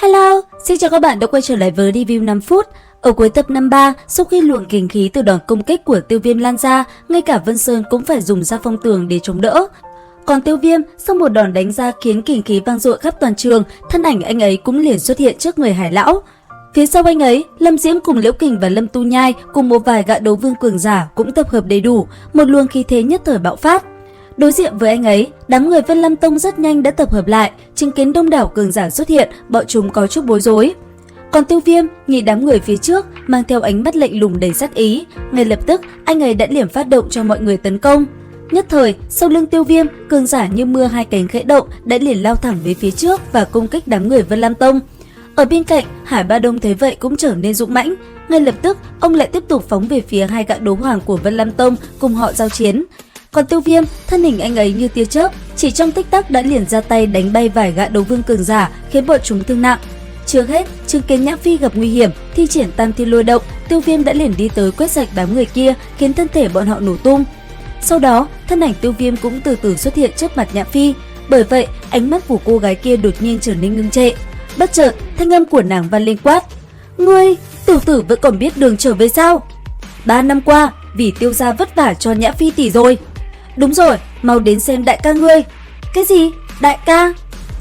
Hello, xin chào các bạn đã quay trở lại với review 5 phút. Ở cuối tập 53, sau khi luồng kình khí từ đòn công kích của Tiêu Viêm lan ra, ngay cả Vân Sơn cũng phải dùng ra phong tường để chống đỡ. Còn Tiêu Viêm, sau một đòn đánh ra khiến kình khí vang dội khắp toàn trường, thân ảnh anh ấy cũng liền xuất hiện trước người Hải Lão. Phía sau anh ấy, Lâm Diễm cùng Liễu Kình và Lâm Tu Nhai cùng một vài gã đấu vương cường giả cũng tập hợp đầy đủ, một luồng khí thế nhất thời bạo phát. Đối diện với anh ấy, đám người Vân Lam Tông rất nhanh đã tập hợp lại, chứng kiến đông đảo cường giả xuất hiện, bọn chúng có chút bối rối. Còn Tiêu Viêm nhìn đám người phía trước mang theo ánh mắt lạnh lùng đầy sát ý, ngay lập tức anh ấy đã liền phát động cho mọi người tấn công. Nhất thời, sau lưng Tiêu Viêm, cường giả như mưa hai cánh khẽ động đã liền lao thẳng về phía trước và công kích đám người Vân Lam Tông. Ở bên cạnh, Hải Ba Đông thấy vậy cũng trở nên dũng mãnh, ngay lập tức ông lại tiếp tục phóng về phía hai gã đấu hoàng của Vân Lam Tông cùng họ giao chiến. Còn Tiêu Viêm, thân hình anh ấy như tia chớp, chỉ trong tích tắc đã liền ra tay đánh bay vài gã đấu vương cường giả, khiến bọn chúng thương nặng. Trước hết, chứng kiến Nhã Phi gặp nguy hiểm, thi triển Tam Thiên Lôi Động, Tiêu Viêm đã liền đi tới quét sạch đám người kia, khiến thân thể bọn họ nổ tung. Sau đó, thân ảnh Tiêu Viêm cũng từ từ xuất hiện trước mặt Nhã Phi, bởi vậy ánh mắt của cô gái kia đột nhiên trở nên ngưng trệ. Bất chợt, thanh âm của nàng vang lên quát: "Ngươi, tiểu tử vẫn còn biết đường trở về sao? 3 năm qua, vì Tiêu gia vất vả cho Nhã Phi tỷ rồi. Đúng rồi, mau đến xem đại ca ngươi." "Cái gì? Đại ca?"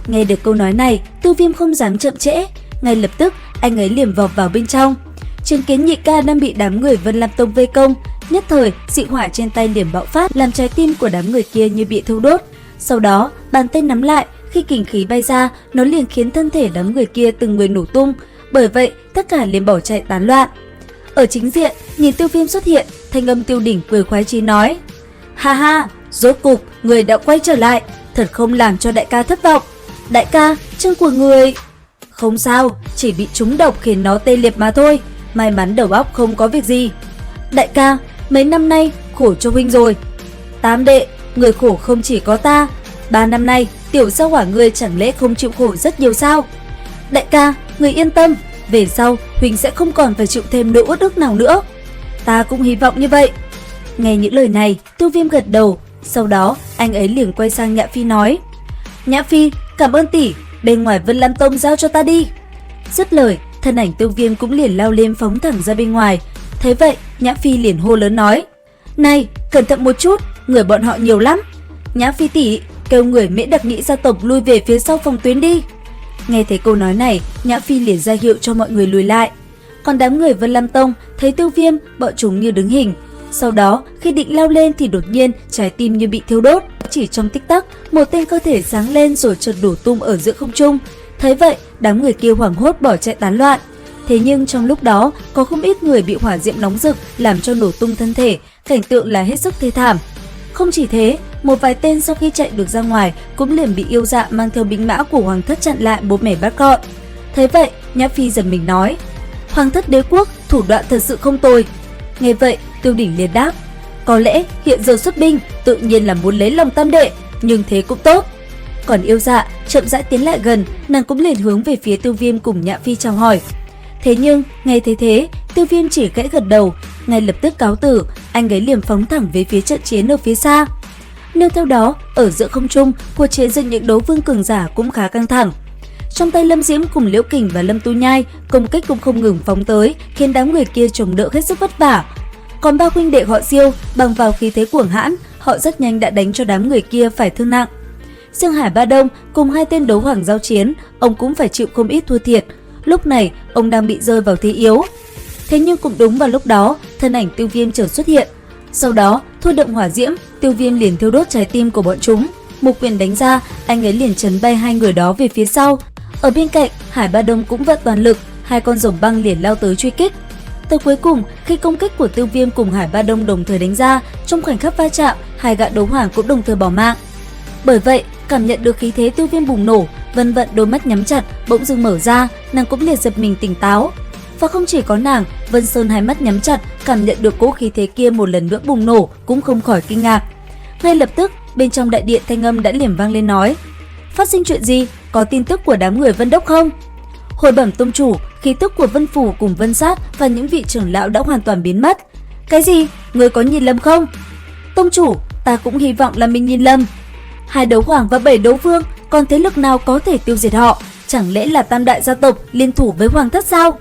Nghe được câu nói này, Tiêu Viêm không dám chậm trễ, ngay lập tức anh ấy liền vọt vào bên trong. Chứng kiến nhị ca đang bị đám người Vân Lam Tông vây công, nhất thời dị hỏa trên tay liền bạo phát, làm trái tim của đám người kia như bị thiêu đốt. Sau đó, bàn tay nắm lại, khi kình khí bay ra, nó liền khiến thân thể đám người kia từng người nổ tung, bởi vậy tất cả liền bỏ chạy tán loạn. Ở chính diện, nhìn Tiêu Viêm xuất hiện, thanh âm Tiêu Đỉnh cười khoái chí nói: "Ha ha, rốt cục người đã quay trở lại, thật không làm cho đại ca thất vọng. Đại ca, chân của người..." "Không sao, chỉ bị trúng độc khiến nó tê liệt mà thôi, may mắn đầu óc không có việc gì." "Đại ca, mấy năm nay khổ cho huynh rồi." "Tam đệ, người khổ không chỉ có ta, 3 năm nay tiểu gia hỏa ngươi chẳng lẽ không chịu khổ rất nhiều sao?" "Đại ca, người yên tâm, về sau huynh sẽ không còn phải chịu thêm nỗi uất ức nào nữa." "Ta cũng hy vọng như vậy." Nghe những lời này, Tiêu Viêm gật đầu, sau đó anh ấy liền quay sang Nhã Phi nói: "Nhã Phi, cảm ơn tỷ, bên ngoài Vân Lam Tông giao cho ta đi." Dứt lời, thân ảnh Tiêu Viêm cũng liền lao lên phóng thẳng ra bên ngoài. Thấy vậy, Nhã Phi liền hô lớn nói: "Này, cẩn thận một chút, người bọn họ nhiều lắm. Nhã Phi tỷ, kêu người Mễ Đặc Nhĩ gia tộc lui về phía sau phòng tuyến đi." Nghe thấy câu nói này, Nhã Phi liền ra hiệu cho mọi người lùi lại. Còn đám người Vân Lam Tông thấy Tiêu Viêm, bọn chúng như đứng hình. Sau đó, khi định lao lên thì đột nhiên trái tim như bị thiêu đốt. Chỉ trong tích tắc, một tên cơ thể sáng lên rồi chợt đổ tung ở giữa không trung. Thấy vậy, đám người kia hoảng hốt bỏ chạy tán loạn. Thế nhưng trong lúc đó, có không ít người bị hỏa diễm nóng rực làm cho nổ tung thân thể, cảnh tượng là hết sức thê thảm. Không chỉ thế, một vài tên sau khi chạy được ra ngoài cũng liền bị yêu dạ mang theo binh mã của hoàng thất chặn lại bố mẻ bắt gọn. Thấy vậy, Nhã Phi giật mình nói: "Hoàng thất đế quốc thủ đoạn thật sự không tồi." Nghe vậy, Tiêu Đỉnh liền đáp: "Có lẽ hiện giờ xuất binh tự nhiên là muốn lấy lòng tam đệ, nhưng thế cũng tốt." Còn yêu dạ chậm rãi tiến lại gần, nàng cũng liền hướng về phía Tiêu Viêm cùng Nhã Phi chào hỏi. Thế nhưng nghe thấy thế, Tiêu Viêm chỉ khẽ gật đầu, ngay lập tức cáo từ, anh ấy liền phóng thẳng về phía trận chiến ở phía xa. Nương theo đó, ở giữa không trung, cuộc chiến giữa những đấu vương cường giả cũng khá căng thẳng. Trong tay Lâm Diễm cùng Liễu Kình và Lâm Tu Nhai, công kích cũng không ngừng phóng tới, khiến đám người kia chống đỡ hết sức vất vả. Còn ba huynh đệ họ Diêu, bằng vào khí thế cuồng hãn, họ rất nhanh đã đánh cho đám người kia phải thương nặng. Riêng Hải Ba Đông cùng hai tên đấu hoàng giao chiến, ông cũng phải chịu không ít thua thiệt. Lúc này, ông đang bị rơi vào thế yếu. Thế nhưng cũng đúng vào lúc đó, thân ảnh Tiêu Viêm chợt xuất hiện. Sau đó, thôi động hỏa diễm, Tiêu Viêm liền thiêu đốt trái tim của bọn chúng. Một quyền đánh ra, anh ấy liền chấn bay hai người đó về phía sau. Ở bên cạnh, Hải Ba Đông cũng vận toàn lực, hai con rồng băng liền lao tới truy kích. Tới cuối cùng, khi công kích của Tiêu Viêm cùng Hải Ba Đông đồng thời đánh ra, trong khoảnh khắc va chạm, hai gã đấu hoàng cũng đồng thời bỏ mạng. Bởi vậy, cảm nhận được khí thế Tiêu Viêm bùng nổ, Vân Vận đôi mắt nhắm chặt, bỗng dưng mở ra, nàng cũng liền giật mình tỉnh táo. Và không chỉ có nàng, Vân Sơn hai mắt nhắm chặt, cảm nhận được cỗ khí thế kia một lần nữa bùng nổ, cũng không khỏi kinh ngạc. Ngay lập tức, bên trong đại điện thanh âm đã liền vang lên nói: "Phát sinh chuyện gì? Có tin tức của đám người Vân Đốc không?" "Hồi bẩm tông chủ, khí tức của Vân Phủ cùng Vân Sát và những vị trưởng lão đã hoàn toàn biến mất." "Cái gì? Người có nhìn lầm không?" "Tông chủ, ta cũng hy vọng là mình nhìn lầm. 2 đấu hoàng và 7 đấu vương, còn thế lực nào có thể tiêu diệt họ? chẳng lẽ là tam đại gia tộc liên thủ với hoàng thất sao?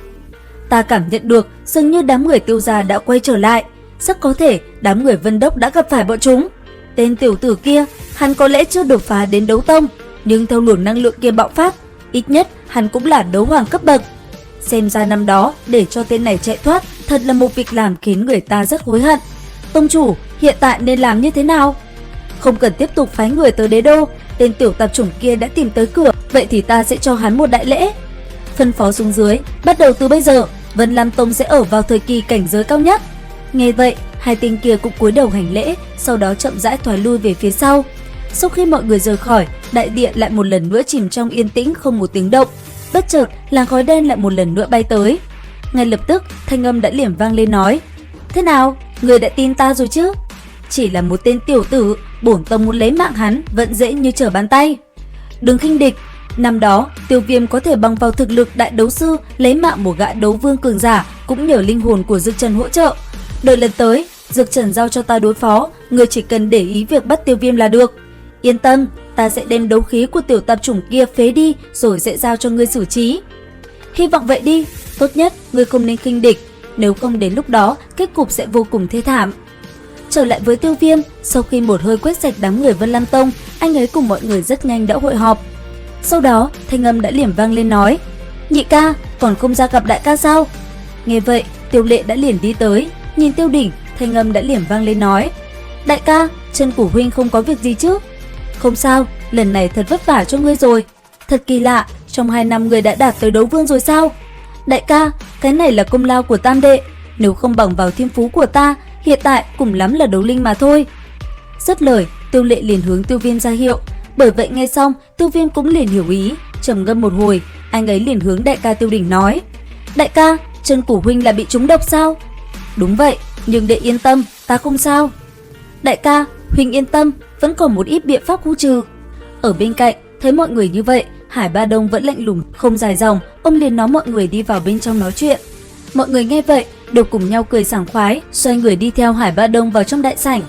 Ta cảm nhận được dường như đám người Tiêu gia đã quay trở lại, rất có thể đám người Vân Đốc đã gặp phải bọn chúng. Tên tiểu tử kia, hắn có lẽ chưa đột phá đến đấu tông, nhưng theo luồng năng lượng kia bạo phát, ít nhất hắn cũng là đấu hoàng cấp bậc. Xem ra năm đó để cho tên này chạy thoát thật là một việc làm khiến người ta rất hối hận. Tông chủ, hiện tại nên làm như thế nào? Không cần tiếp tục phái người tới đế đô, tên tiểu tạp chủng kia đã tìm tới cửa, vậy thì ta sẽ cho hắn một đại lễ. Phân phó xuống dưới, bắt đầu từ bây giờ, Vân Lam Tông sẽ ở vào thời kỳ cảnh giới cao nhất. Nghe vậy, hai tên kia cũng cúi đầu hành lễ, sau đó chậm rãi thoái lui về phía sau. Sau khi mọi người rời khỏi, đại địa lại một lần nữa chìm trong yên tĩnh không một tiếng động. Bất chợt, làn khói đen lại một lần nữa bay tới. Ngay lập tức, thanh âm đã liềm vang lên nói: "Thế nào, người đã tin ta rồi chứ? Chỉ là một tên tiểu tử, bổn tông muốn lấy mạng hắn vẫn dễ như trở bàn tay. Đừng khinh địch, năm đó Tiêu Viêm có thể bằng vào thực lực đại đấu sư lấy mạng một gã đấu vương cường giả, cũng nhờ linh hồn của Dược Trần hỗ trợ. Đợi lần tới, Dược Trần giao cho ta đối phó, người chỉ cần để ý việc bắt Tiêu Viêm là được. Yên tâm, ta sẽ đem đấu khí của tiểu tạp chủng kia phế đi rồi sẽ giao cho ngươi xử trí. Hy vọng vậy đi, tốt nhất ngươi không nên khinh địch, nếu không đến lúc đó kết cục sẽ vô cùng thê thảm." Trở lại với Tiêu Viêm, sau khi một hơi quét sạch đám người Vân Lam Tông, anh ấy cùng mọi người rất nhanh đã hội họp. Sau đó, thanh âm đã liềm vang lên nói: "Nhị ca, còn không ra gặp đại ca sao?" Nghe vậy, Tiêu Lệ đã liền đi tới, nhìn Tiêu Đỉnh, thanh âm đã liềm vang lên nói: "Đại ca, chân của huynh không có việc gì chứ?" "Không sao, lần này thật vất vả cho ngươi rồi. Thật kỳ lạ, trong 2 năm ngươi đã đạt tới đấu vương rồi sao?" "Đại ca, cái này là công lao của tam đệ, nếu không bằng vào thiên phú của ta, hiện tại cùng lắm là đấu linh mà thôi." Dứt lời, Tiêu Lệ liền hướng Tiêu Viêm ra hiệu. Bởi vậy nghe xong, Tiêu Viêm cũng liền hiểu ý, trầm ngâm một hồi, anh ấy liền hướng đại ca Tiêu Đỉnh nói: "Đại ca, chân của huynh là bị trúng độc sao?" "Đúng vậy, nhưng đệ yên tâm, ta không sao." "Đại ca, huynh yên tâm, vẫn còn một ít biện pháp khu trừ." Ở bên cạnh, thấy mọi người như vậy, Hải Ba Đông vẫn lạnh lùng, không dài dòng, ông liền nói mọi người đi vào bên trong nói chuyện. Mọi người nghe vậy, đều cùng nhau cười sảng khoái, xoay người đi theo Hải Ba Đông vào trong đại sảnh.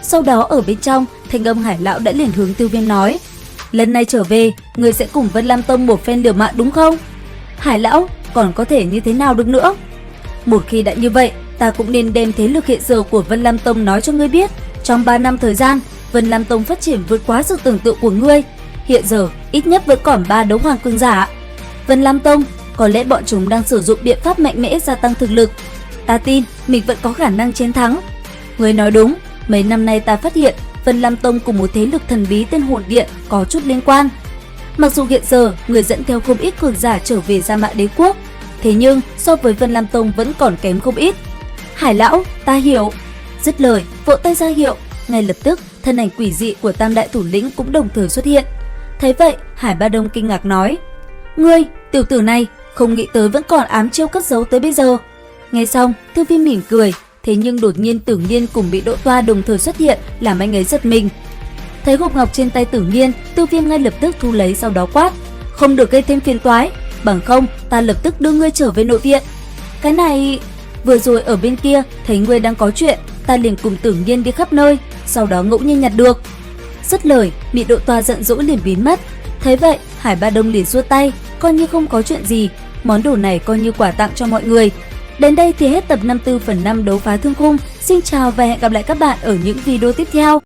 Sau đó ở bên trong, thanh âm Hải lão đã liền hướng Tiêu Viêm nói: "Lần này trở về, người sẽ cùng Vân Lam Tông một phen liều mạng đúng không?" "Hải lão, còn có thể như thế nào được nữa? Một khi đã như vậy, ta cũng nên đem thế lực hiện giờ của Vân Lam Tông nói cho ngươi biết. Trong 3 năm thời gian, Vân Lam Tông phát triển vượt quá sự tưởng tượng của ngươi. Hiện giờ, ít nhất vẫn còn 3 đấu hoàng cường giả. Vân Lam Tông, có lẽ bọn chúng đang sử dụng biện pháp mạnh mẽ gia tăng thực lực. Ta tin mình vẫn có khả năng chiến thắng." "Ngươi nói đúng, mấy năm nay ta phát hiện Vân Lam Tông cùng một thế lực thần bí tên Hồn Điện có chút liên quan. Mặc dù hiện giờ người dẫn theo không ít cường giả trở về Gia Mã Đế Quốc, thế nhưng so với Vân Lam Tông vẫn còn kém không ít." "Hải lão, ta hiểu." Dứt lời, vỗ tay ra hiệu, ngay lập tức thân ảnh quỷ dị của tam đại thủ lĩnh cũng đồng thời xuất hiện. Thấy vậy, Hải Ba Đông kinh ngạc nói: "Ngươi, tiểu tử này, không nghĩ tới vẫn còn ám chiêu cất giấu tới bây giờ." Nghe xong, Tiêu Viêm mỉm cười, thế nhưng đột nhiên Tử Nghiên cùng Bị Độ Toa đồng thời xuất hiện, làm anh ấy giật mình. Thấy hộp ngọc trên tay Tử Nghiên, Tiêu Viêm ngay lập tức thu lấy, sau đó quát: "Không được gây thêm phiền toái, bằng không ta lập tức đưa ngươi trở về nội viện." "Cái này, vừa rồi ở bên kia thấy ngươi đang có chuyện, ta liền cùng Tử Nghiên đi khắp nơi, sau đó ngẫu nhiên nhặt được." Dứt lời, Bị Độ Toa giận dỗi liền biến mất. Thấy vậy, Hải Ba Đông liền giơ tay, coi như không có chuyện gì, món đồ này coi như quà tặng cho mọi người. Đến đây thì hết tập 54/5 đấu phá thương khung. Xin chào và hẹn gặp lại các bạn ở những video tiếp theo.